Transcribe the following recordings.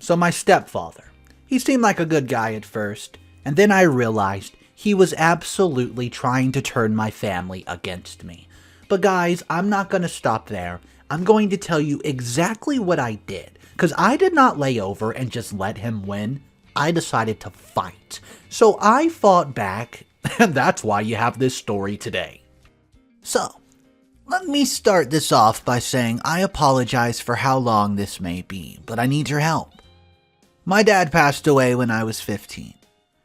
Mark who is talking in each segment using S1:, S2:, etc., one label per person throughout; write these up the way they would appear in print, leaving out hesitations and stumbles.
S1: So my stepfather, he seemed like a good guy at first, and then I realized he was absolutely trying to turn my family against me. But guys, I'm not going to stop there. I'm going to tell you exactly what I did, because I did not lay over and just let him win. I decided to fight. So I fought back, and that's why you have this story today. So, let me start this off by saying I apologize for how long this may be, but I need your help. My dad passed away when I was 15.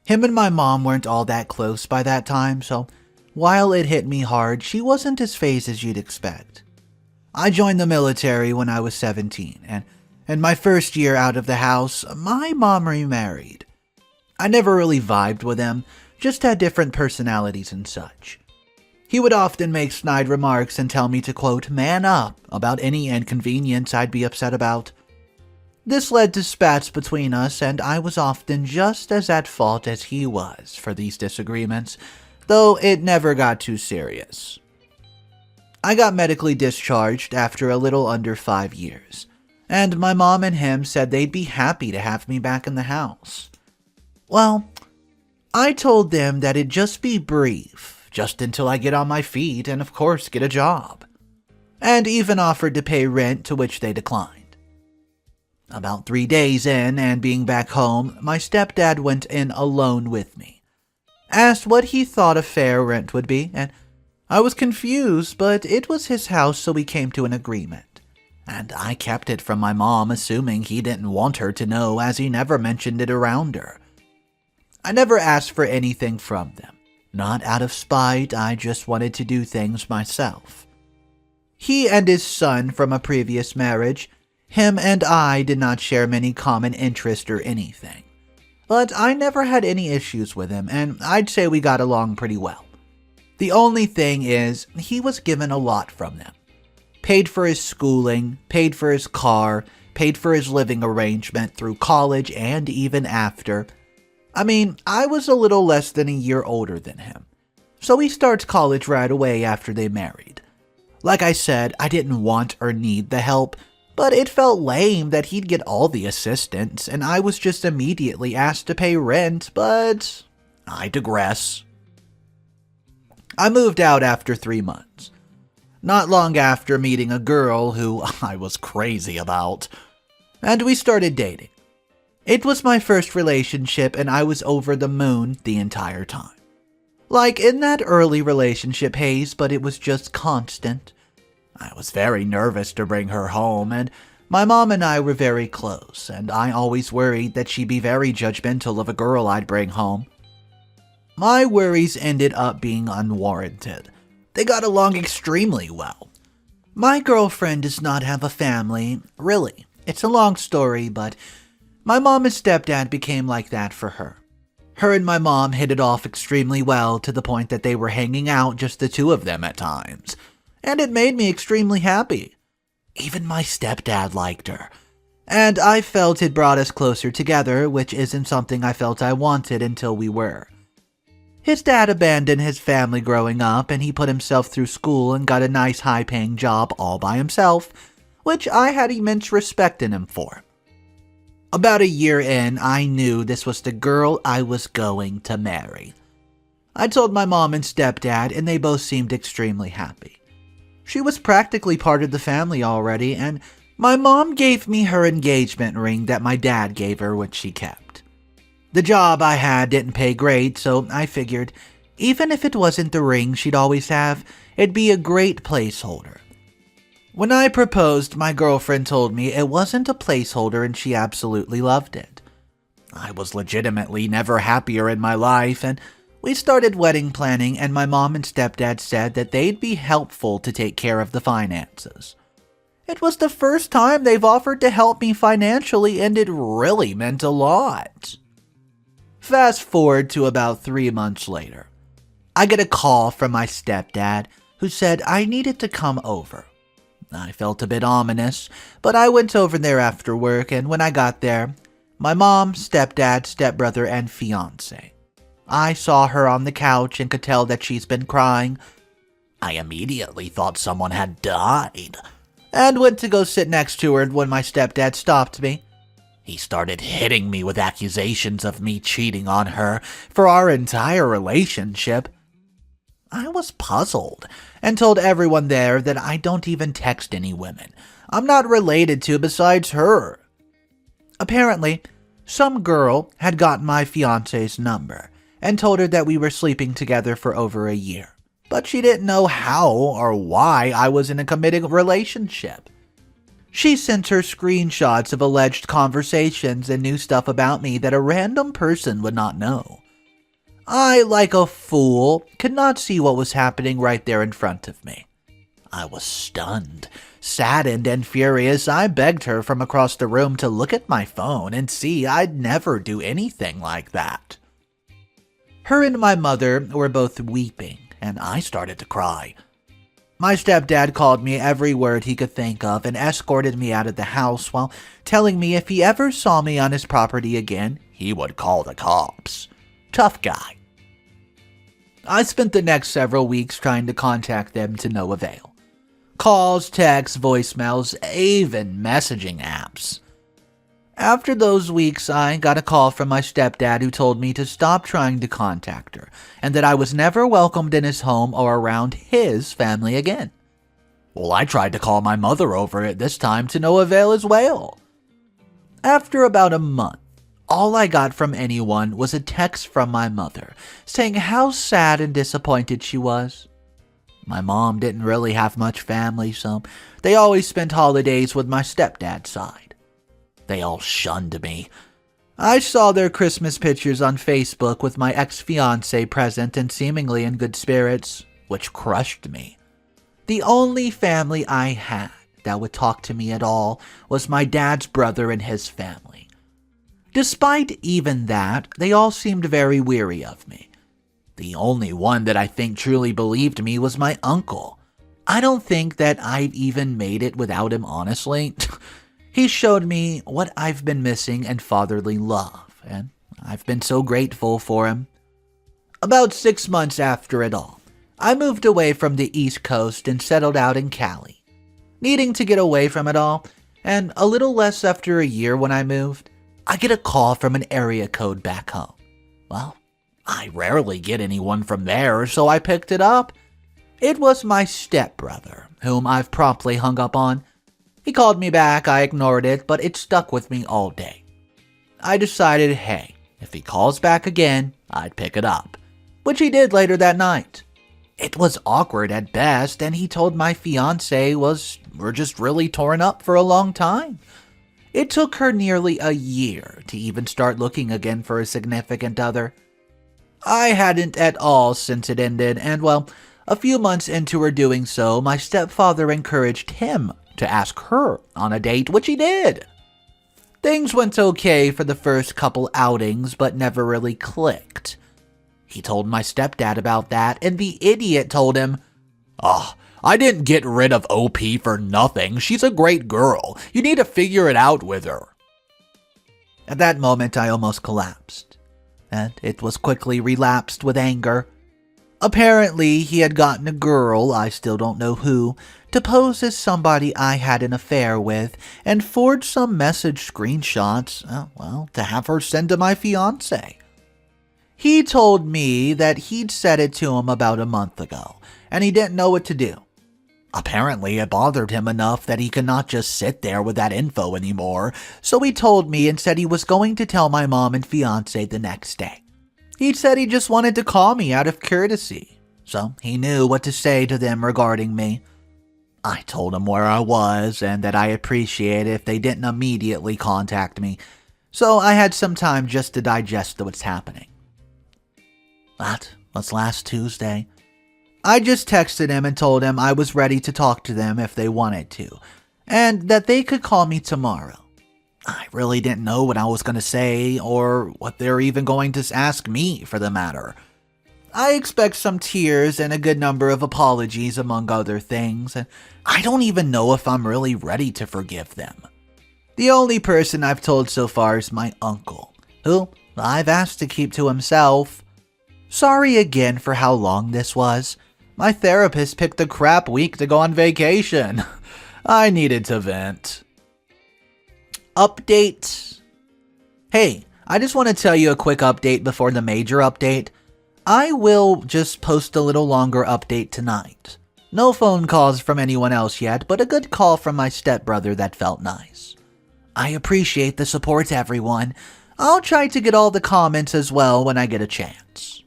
S1: Him and my mom weren't all that close by that time, so while it hit me hard, she wasn't as phased as you'd expect. I joined the military when I was 17, and in my first year out of the house, my mom remarried. I never really vibed with him, just had different personalities and such. He would often make snide remarks and tell me to, quote, man up about any inconvenience I'd be upset about. This led to spats between us, and I was often just as at fault as he was for these disagreements, though it never got too serious. I got medically discharged after a little under 5 years, and my mom and him said they'd be happy to have me back in the house. Well, I told them that it'd just be brief, just until I get on my feet and of course get a job, and even offered to pay rent, to which they declined. About 3 days in and being back home, my stepdad went in alone with me, asked what he thought a fair rent would be, and I was confused, but it was his house, so we came to an agreement, and I kept it from my mom, assuming he didn't want her to know, as he never mentioned it around her. I never asked for anything from them. Not out of spite, I just wanted to do things myself. He and his son from a previous marriage, him and I did not share many common interests or anything. But I never had any issues with him, and I'd say we got along pretty well. The only thing is, he was given a lot from them. Paid for his schooling, paid for his car, paid for his living arrangement through college and even after. I mean, I was a little less than a year older than him, so he starts college right away after they married. Like I said, I didn't want or need the help, but it felt lame that he'd get all the assistance and I was just immediately asked to pay rent, but I digress. I moved out after 3 months, not long after meeting a girl who I was crazy about, and we started dating. It was my first relationship and I was over the moon the entire time. Like in that early relationship haze, but it was just constant. I was very nervous to bring her home, and my mom and I were very close, and I always worried that she'd be very judgmental of a girl I'd bring home. My worries ended up being unwarranted. They got along extremely well. My girlfriend does not have a family, really. It's a long story, but my mom and stepdad became like that for her. Her and my mom hit it off extremely well, to the point that they were hanging out, just the two of them at times. And it made me extremely happy. Even my stepdad liked her. And I felt it brought us closer together, which isn't something I felt I wanted until we were. His dad abandoned his family growing up, and he put himself through school and got a nice high-paying job all by himself, which I had immense respect in him for. About a year in, I knew this was the girl I was going to marry. I told my mom and stepdad, and they both seemed extremely happy. She was practically part of the family already, and my mom gave me her engagement ring that my dad gave her, which she kept. The job I had didn't pay great, so I figured, even if it wasn't the ring she'd always have, it'd be a great placeholder. When I proposed, my girlfriend told me it wasn't a placeholder and she absolutely loved it. I was legitimately never happier in my life, and we started wedding planning, and my mom and stepdad said that they'd be helpful to take care of the finances. It was the first time they've offered to help me financially, and it really meant a lot. Fast forward to about 3 months later. I get a call from my stepdad, who said I needed to come over. I felt a bit ominous, but I went over there after work, and when I got there, my mom, stepdad, stepbrother, and fiancé. I saw her on the couch and could tell that she's been crying. I immediately thought someone had died, and went to go sit next to her when my stepdad stopped me. He started hitting me with accusations of me cheating on her for our entire relationship. I was puzzled and told everyone there that I don't even text any women I'm not related to besides her. Apparently, some girl had gotten my fiancé's number and told her that we were sleeping together for over a year, but she didn't know how or why I was in a committed relationship. She sent her screenshots of alleged conversations and knew stuff about me that a random person would not know. I, like a fool, could not see what was happening right there in front of me. I was stunned, saddened, and furious. I begged her from across the room to look at my phone and see I'd never do anything like that. Her and my mother were both weeping, and I started to cry. My stepdad called me every word he could think of and escorted me out of the house while telling me if he ever saw me on his property again, he would call the cops. Tough guy. I spent the next several weeks trying to contact them to no avail. Calls, texts, voicemails, even messaging apps. After those weeks, I got a call from my stepdad who told me to stop trying to contact her and that I was never welcomed in his home or around his family again. Well, I tried to call my mother over it this time to no avail as well. After about a month, all I got from anyone was a text from my mother saying how sad and disappointed she was. My mom didn't really have much family, so they always spent holidays with my stepdad's side. They all shunned me. I saw their Christmas pictures on Facebook with my ex-fiancée present and seemingly in good spirits, which crushed me. The only family I had that would talk to me at all was my dad's brother and his family. Despite even that, they all seemed very weary of me. The only one that I think truly believed me was my uncle. I don't think that I've even made it without him, honestly. He showed me what I've been missing and fatherly love, and I've been so grateful for him. About 6 months after it all, I moved away from the East Coast and settled out in Cali. Needing to get away from it all, and a little less after a year when I moved, I get a call from an area code back home. Well, I rarely get anyone from there, so I picked it up. It was my stepbrother, whom I've promptly hung up on. He called me back, I ignored it, but it stuck with me all day. I decided, hey, if he calls back again, I'd pick it up, which he did later that night. It was awkward at best, and he told my fiancée we're just really torn up for a long time. It took her nearly a year to even start looking again for a significant other. I hadn't at all since it ended, and well, a few months into her doing so, my stepfather encouraged him to ask her on a date, which he did. Things went okay for the first couple outings, but never really clicked. He told my stepdad about that, and the idiot told him, I didn't get rid of OP for nothing. She's a great girl. You need to figure it out with her. At that moment, I almost collapsed, and it was quickly relapsed with anger. Apparently, he had gotten a girl, I still don't know who, to pose as somebody I had an affair with and forged some message screenshots, to have her send to my fiancé. He told me that he'd said it to him about a month ago, and he didn't know what to do. Apparently, it bothered him enough that he could not just sit there with that info anymore, so he told me and said he was going to tell my mom and fiancé the next day. He said he just wanted to call me out of courtesy, so he knew what to say to them regarding me. I told him where I was and that I appreciate if they didn't immediately contact me, so I had some time just to digest what's happening. That was last Tuesday. I just texted him and told him I was ready to talk to them if they wanted to, and that they could call me tomorrow. I really didn't know what I was going to say or what they're even going to ask me for the matter. I expect some tears and a good number of apologies among other things, and I don't even know if I'm really ready to forgive them. The only person I've told so far is my uncle, who I've asked to keep to himself. Sorry again for how long this was. My therapist picked a crap week to go on vacation. I needed to vent. Update. Hey, I just want to tell you a quick update before the major update. I will just post a little longer update tonight. No phone calls from anyone else yet, but a good call from my stepbrother that felt nice. I appreciate the support, everyone. I'll try to get all the comments as well when I get a chance.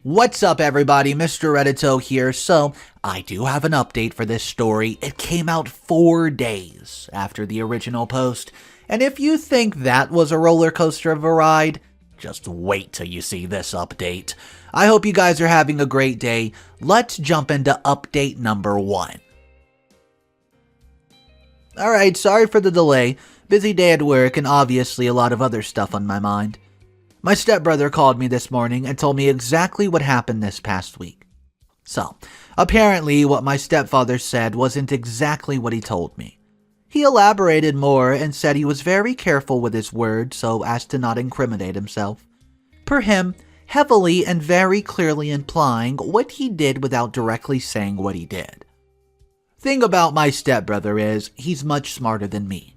S1: What's up, everybody? Mr. Reddito here. So, I do have an update for this story. It came out 4 days after the original post, and if you think that was a roller coaster of a ride, just wait till you see this update. I hope you guys are having a great day. Let's jump into update number 1. Alright, sorry for the delay. Busy day at work and obviously a lot of other stuff on my mind. My stepbrother called me this morning and told me exactly what happened this past week. So, apparently what my stepfather said wasn't exactly what he told me. He elaborated more and said he was very careful with his words so as to not incriminate himself. Per him, heavily and very clearly implying what he did without directly saying what he did. Thing about my stepbrother is, he's much smarter than me.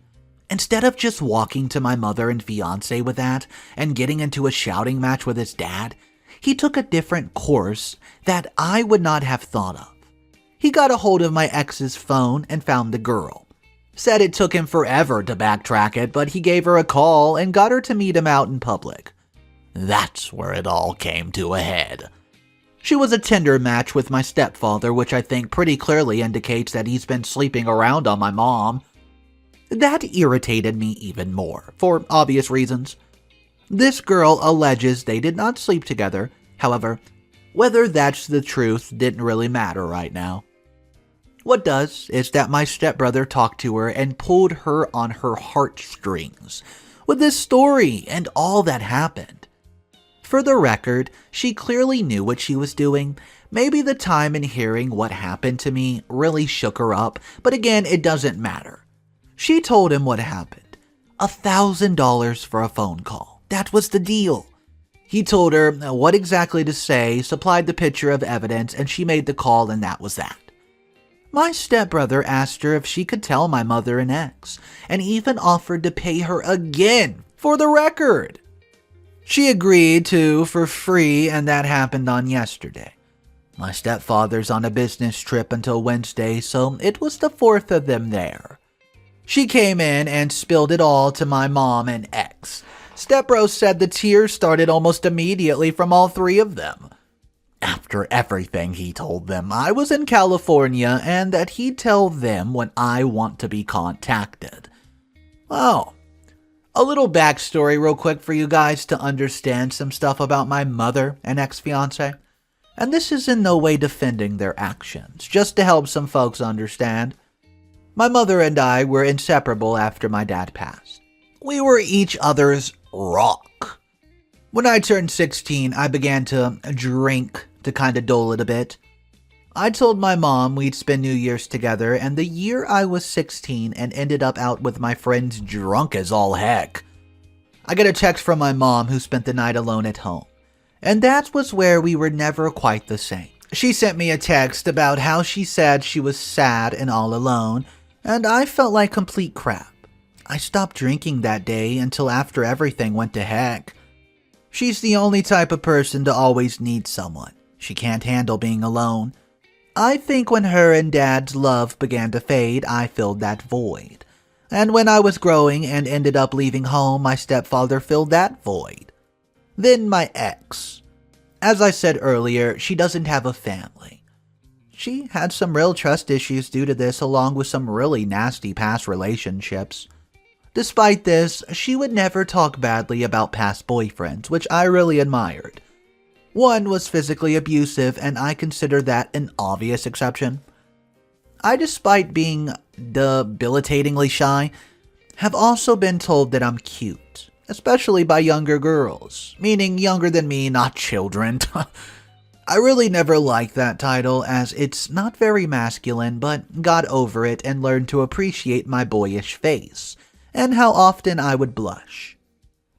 S1: Instead of just walking to my mother and fiancé with that and getting into a shouting match with his dad, he took a different course that I would not have thought of. He got a hold of my ex's phone and found the girl. Said it took him forever to backtrack it, but he gave her a call and got her to meet him out in public. That's where it all came to a head. She was a Tinder match with my stepfather, which I think pretty clearly indicates that he's been sleeping around on my mom. That irritated me even more, for obvious reasons. This girl alleges they did not sleep together. However, whether that's the truth didn't really matter right now. What does is that my stepbrother talked to her and pulled her on her heartstrings with this story and all that happened. For the record, she clearly knew what she was doing. Maybe the time and hearing what happened to me really shook her up, but again, it doesn't matter. She told him what happened. $1,000 for a phone call. That was the deal. He told her what exactly to say, supplied the picture of evidence, and she made the call, and that was that. My stepbrother asked her if she could tell my mother and ex, and even offered to pay her again for the record. She agreed to for free, and that happened on yesterday. My stepfather's on a business trip until Wednesday, so it was the 4th of them there. She came in and spilled it all to my mom and ex. Stepbro said the tears started almost immediately from all 3 of them. After everything he told them, I was in California and that he'd tell them when I want to be contacted. Oh, a little backstory real quick for you guys to understand some stuff about my mother and ex-fiancé. And this is in no way defending their actions, just to help some folks understand. My mother and I were inseparable after my dad passed. We were each other's rock. When I turned 16, I began to drink to kind of dull it a bit. I told my mom we'd spend New Year's together, and the year I was 16 and ended up out with my friends drunk as all heck. I get a text from my mom who spent the night alone at home, and that was where we were never quite the same. She sent me a text about how she said she was sad and all alone, and I felt like complete crap. I stopped drinking that day until after everything went to heck. She's the only type of person to always need someone. She can't handle being alone. I think when her and Dad's love began to fade, I filled that void. And when I was growing and ended up leaving home, my stepfather filled that void. Then my ex. As I said earlier, she doesn't have a family. She had some real trust issues due to this, along with some really nasty past relationships. Despite this, she would never talk badly about past boyfriends, which I really admired. One was physically abusive, and I consider that an obvious exception. I, despite being debilitatingly shy, have also been told that I'm cute, especially by younger girls, meaning younger than me, not children. I really never liked that title as it's not very masculine, but got over it and learned to appreciate my boyish face, and how often I would blush.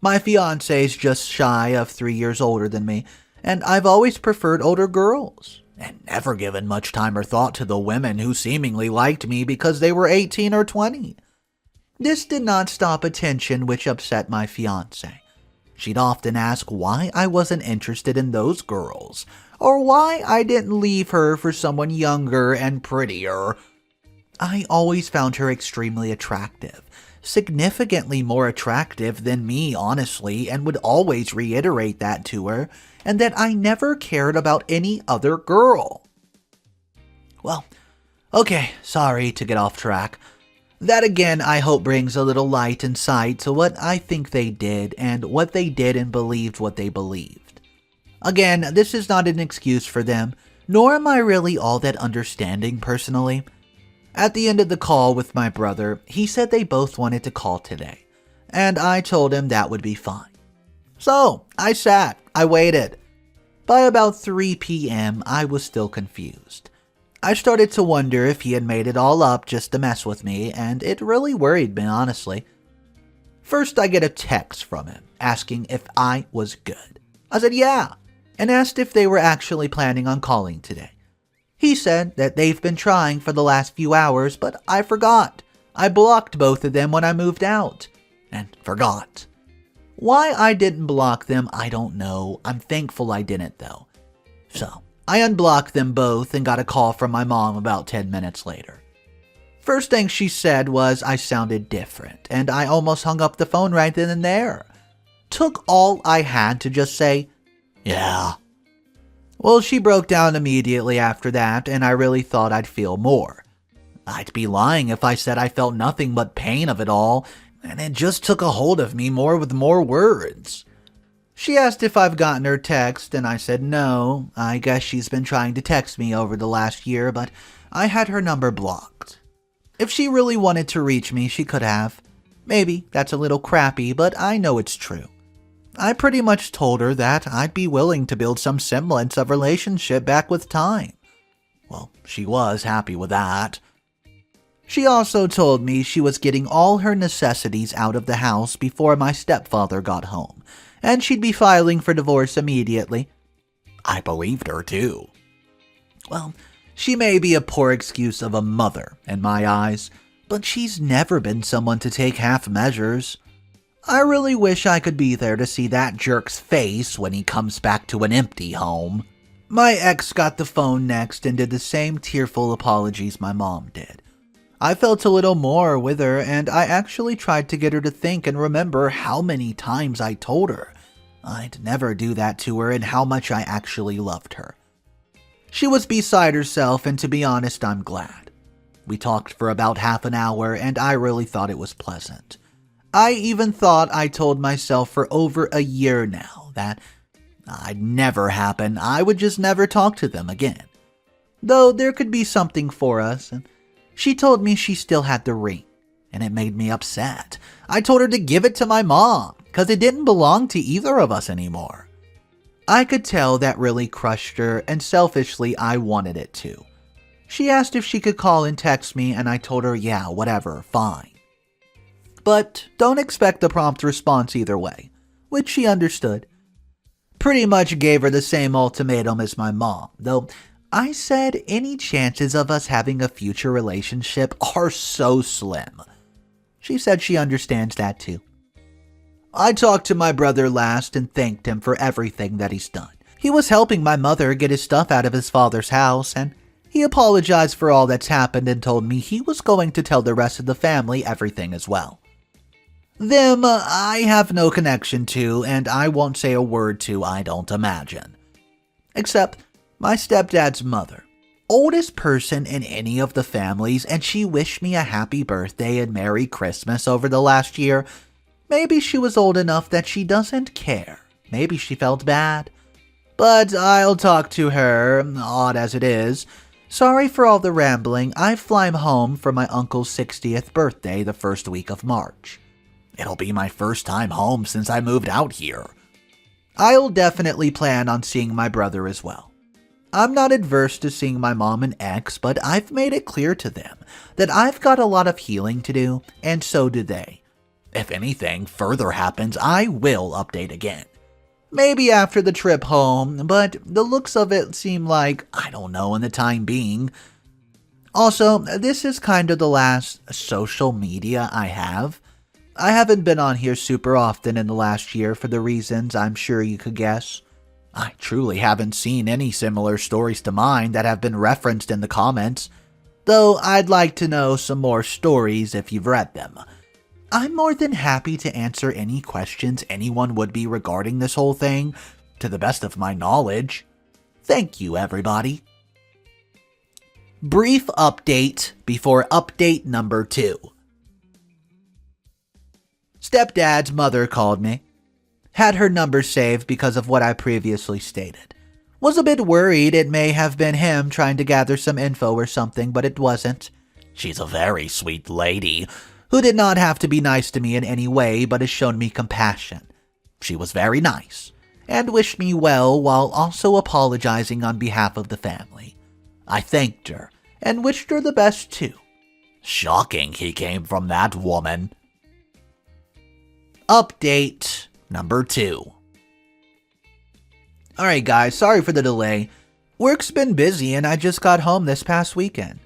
S1: My fiancé's just shy of 3 years older than me, and I've always preferred older girls, and never given much time or thought to the women who seemingly liked me because they were 18 or 20. This did not stop attention, which upset my fiancée. She'd often ask why I wasn't interested in those girls, or why I didn't leave her for someone younger and prettier. I always found her extremely attractive, significantly more attractive than me, honestly, and would always reiterate that to her, and that I never cared about any other girl. Well, okay, sorry to get off track. That again, I hope, brings a little light and sight to what I think they did and what they did and believed what they believed. Again, this is not an excuse for them, nor am I really all that understanding personally. At the end of the call with my brother, he said they both wanted to call today, and I told him that would be fine. So, I sat, I waited. By about 3 p.m., I was still confused. I started to wonder if he had made it all up just to mess with me, and it really worried me, honestly. First, I get a text from him, asking if I was good. I said yeah, and asked if they were actually planning on calling today. He said that they've been trying for the last few hours, but I forgot. I blocked both of them when I moved out, and forgot. Why I didn't block them, I don't know. I'm thankful I didn't, though. So, I unblocked them both and got a call from my mom about 10 minutes later. First thing she said was I sounded different, and I almost hung up the phone right then and there. Took all I had to just say, yeah. Well, she broke down immediately after that, and I really thought I'd feel more. I'd be lying if I said I felt nothing but pain of it all, and it just took a hold of me more with more words. She asked if I've gotten her text, and I said no. I guess she's been trying to text me over the last year, but I had her number blocked. If she really wanted to reach me, she could have. Maybe that's a little crappy, but I know it's true. I pretty much told her that I'd be willing to build some semblance of relationship back with time. Well, she was happy with that. She also told me she was getting all her necessities out of the house before my stepfather got home, and she'd be filing for divorce immediately. I believed her too. Well, she may be a poor excuse of a mother in my eyes, but she's never been someone to take half measures. I really wish I could be there to see that jerk's face when he comes back to an empty home. My ex got the phone next and did the same tearful apologies my mom did. I felt a little more with her, and I actually tried to get her to think and remember how many times I told her I'd never do that to her and how much I actually loved her. She was beside herself, and to be honest, I'm glad. We talked for about half an hour, and I really thought it was pleasant. I even thought I told myself for over a year now that I'd never happen. I would just never talk to them again. Though there could be something for us, and she told me she still had the ring, and it made me upset. I told her to give it to my mom, because it didn't belong to either of us anymore. I could tell that really crushed her, and selfishly I wanted it to. She asked if she could call and text me, and I told her, yeah, whatever, fine. But don't expect a prompt response either way, which she understood. Pretty much gave her the same ultimatum as my mom, though I said any chances of us having a future relationship are so slim. She said she understands that too. I talked to my brother last and thanked him for everything that he's done. He was helping my mother get his stuff out of his father's house, and he apologized for all that's happened and told me he was going to tell the rest of the family everything as well. Them, I have no connection to, and I won't say a word to, I don't imagine. Except my stepdad's mother. Oldest person in any of the families, and she wished me a happy birthday and Merry Christmas over the last year. Maybe she was old enough that she doesn't care. Maybe she felt bad. But I'll talk to her, odd as it is. Sorry for all the rambling. I fly home for my uncle's 60th birthday the first week of March. It'll be my first time home since I moved out here. I'll definitely plan on seeing my brother as well. I'm not adverse to seeing my mom and ex, but I've made it clear to them that I've got a lot of healing to do, and so do they. If anything further happens, I will update again. Maybe after the trip home, but the looks of it seem like, I don't know, in the time being. Also, this is kind of the last social media I have. I haven't been on here super often in the last year for the reasons I'm sure you could guess. I truly haven't seen any similar stories to mine that have been referenced in the comments, though I'd like to know some more stories if you've read them. I'm more than happy to answer any questions anyone would be regarding this whole thing, to the best of my knowledge. Thank you, everybody. Brief update before update number 2. StepDad's mother called me. Had her number saved because of what I previously stated. Was a bit worried it may have been him trying to gather some info or something, but it wasn't. She's a very sweet lady, who did not have to be nice to me in any way but has shown me compassion. She was very nice, and wished me well while also apologizing on behalf of the family. I thanked her, and wished her the best too. Shocking he came from that woman. Update number 2. Alright guys, sorry for the delay. Work's been busy and I just got home this past weekend.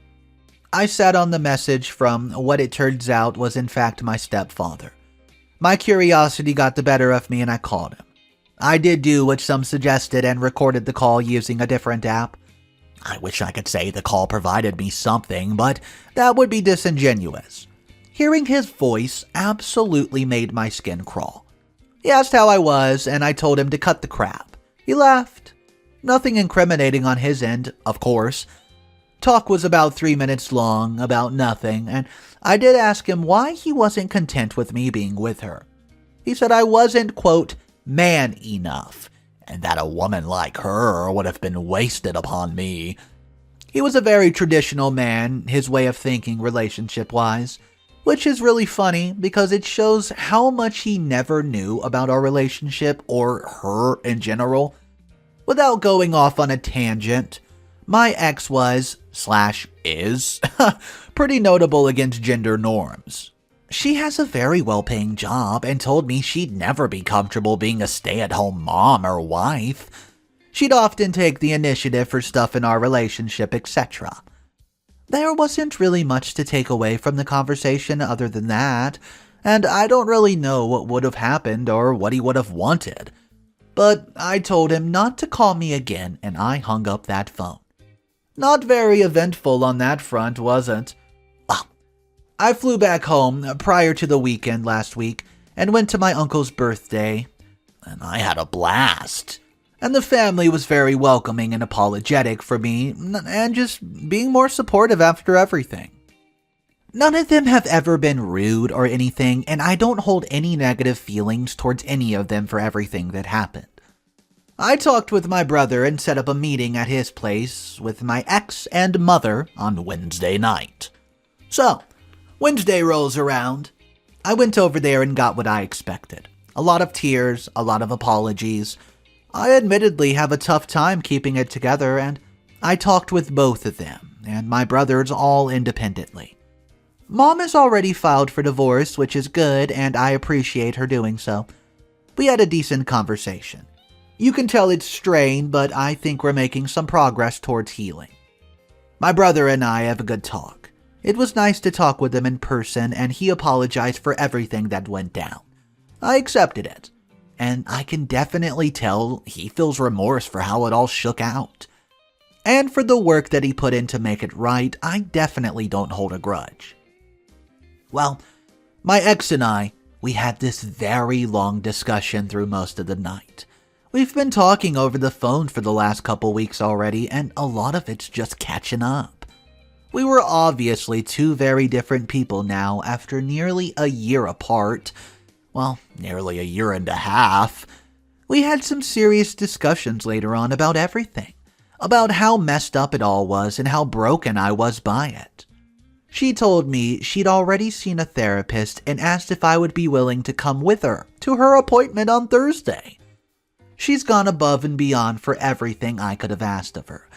S1: I sat on the message from what it turns out was in fact my stepfather. My curiosity got the better of me and I called him. I did do what some suggested and recorded the call using a different app. I wish I could say the call provided me something, but that would be disingenuous. Hearing his voice absolutely made my skin crawl. He asked how I was, and I told him to cut the crap. He laughed. Nothing incriminating on his end, of course. Talk was about 3 minutes long, about nothing, and I did ask him why he wasn't content with me being with her. He said I wasn't, quote, man enough, and that a woman like her would have been wasted upon me. He was a very traditional man, his way of thinking relationship-wise, which is really funny because it shows how much he never knew about our relationship or her in general. Without going off on a tangent, my ex was/is pretty notable against gender norms. She has a very well-paying job and told me she'd never be comfortable being a stay-at-home mom or wife. She'd often take the initiative for stuff in our relationship, etc. There wasn't really much to take away from the conversation other than that, and I don't really know what would have happened or what he would have wanted. But I told him not to call me again and I hung up that phone. Not very eventful on that front, was it? Well, I flew back home prior to the weekend last week and went to my uncle's birthday, and I had a blast. And the family was very welcoming and apologetic for me, and just being more supportive after everything. None of them have ever been rude or anything, and I don't hold any negative feelings towards any of them for everything that happened. I talked with my brother and set up a meeting at his place with my ex and mother on Wednesday night. So, Wednesday rolls around. I went over there and got what I expected. A lot of tears, a lot of apologies. I admittedly have a tough time keeping it together, and I talked with both of them, and my brothers all independently. Mom has already filed for divorce, which is good, and I appreciate her doing so. We had a decent conversation. You can tell it's strained, but I think we're making some progress towards healing. My brother and I have a good talk. It was nice to talk with him in person, and he apologized for everything that went down. I accepted it. And I can definitely tell he feels remorse for how it all shook out. And for the work that he put in to make it right, I definitely don't hold a grudge. Well, my ex and I, we had this very long discussion through most of the night. We've been talking over the phone for the last couple weeks already, and a lot of it's just catching up. We were obviously two very different people now after nearly a year apart. Well, nearly a year and a half. We had some serious discussions later on about everything. About how messed up it all was and how broken I was by it. She told me she'd already seen a therapist and asked if I would be willing to come with her to her appointment on Thursday. She's gone above and beyond for everything I could have asked of her.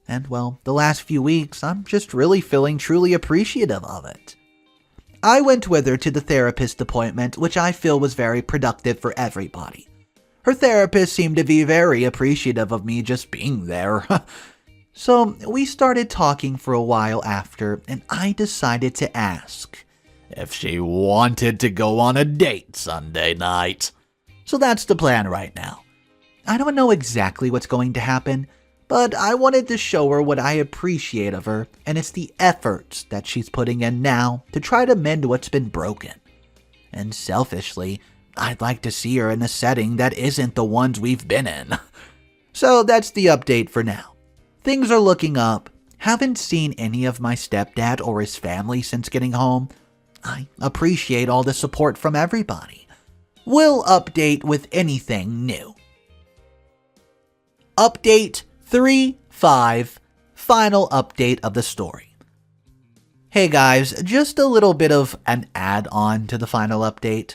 S1: And well, the last few weeks, I'm just really feeling truly appreciative of it. I went with her to the therapist appointment, which I feel was very productive for everybody. Her therapist seemed to be very appreciative of me just being there. So we started talking for a while after, and I decided to ask if she wanted to go on a date Sunday night. So that's the plan right now. I don't know exactly what's going to happen, but I wanted to show her what I appreciate of her, and it's the efforts that she's putting in now to try to mend what's been broken. And selfishly, I'd like to see her in a setting that isn't the ones we've been in. So that's the update for now. Things are looking up. Haven't seen any of my stepdad or his family since getting home. I appreciate all the support from everybody. We'll update with anything new. Update 3.5. Final update of the story. Hey guys, just a little bit of an add-on to the final update.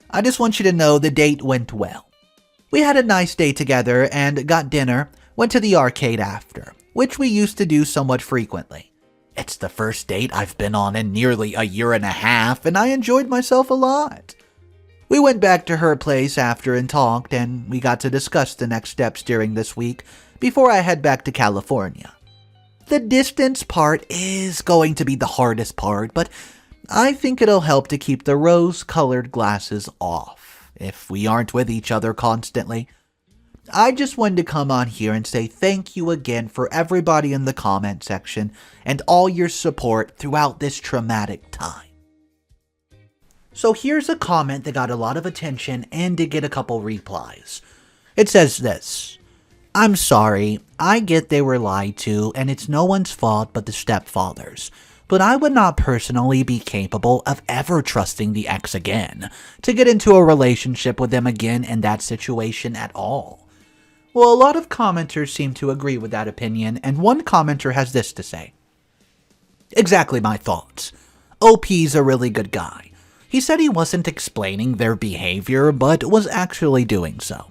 S1: I just want you to know the date went well. We had a nice day together and got dinner, went to the arcade after, which we used to do somewhat frequently. It's the first date I've been on in nearly a year and a half, and I enjoyed myself a lot. We went back to her place after and talked, and we got to discuss the next steps during this week before I head back to California. The distance part is going to be the hardest part, but I think it'll help to keep the rose-colored glasses off if we aren't with each other constantly. I just wanted to come on here and say thank you again for everybody in the comment section and all your support throughout this traumatic time. So here's a comment that got a lot of attention and did get a couple replies. It says this: I'm sorry, I get they were lied to and it's no one's fault but the stepfather's, but I would not personally be capable of ever trusting the ex again, to get into a relationship with them again in that situation at all. Well, a lot of commenters seem to agree with that opinion, and one commenter has this to say. Exactly my thoughts. OP's a really good guy. He said he wasn't explaining their behavior, but was actually doing so.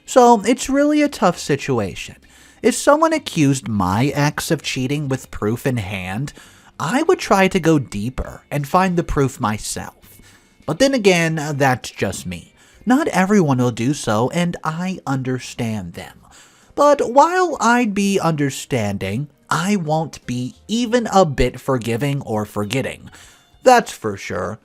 S1: So, it's really a tough situation. If someone accused my ex of cheating with proof in hand, I would try to go deeper and find the proof myself. But then again, that's just me. Not everyone will do so, and I understand them. But while I'd be understanding, I won't be even a bit forgiving or forgetting. That's for sure.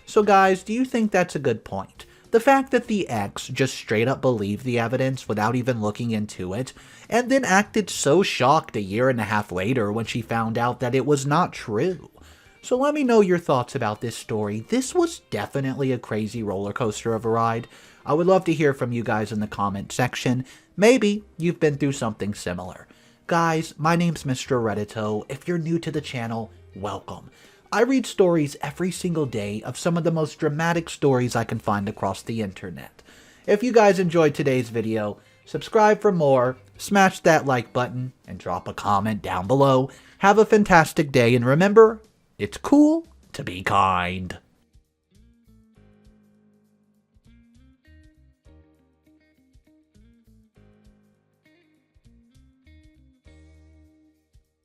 S1: So guys, do you think that's a good point? The fact that the ex just straight up believed the evidence without even looking into it, and then acted so shocked a year and a half later when she found out that it was not true. So let me know your thoughts about this story. This was definitely a crazy roller coaster of a ride. I would love to hear from you guys in the comment section. Maybe you've been through something similar. Guys, my name's Mr. Reddito. If you're new to the channel, welcome. I read stories every single day of some of the most dramatic stories I can find across the internet. If you guys enjoyed today's video, subscribe for more, smash that like button, and drop a comment down below. Have a fantastic day, and remember, it's cool to be kind.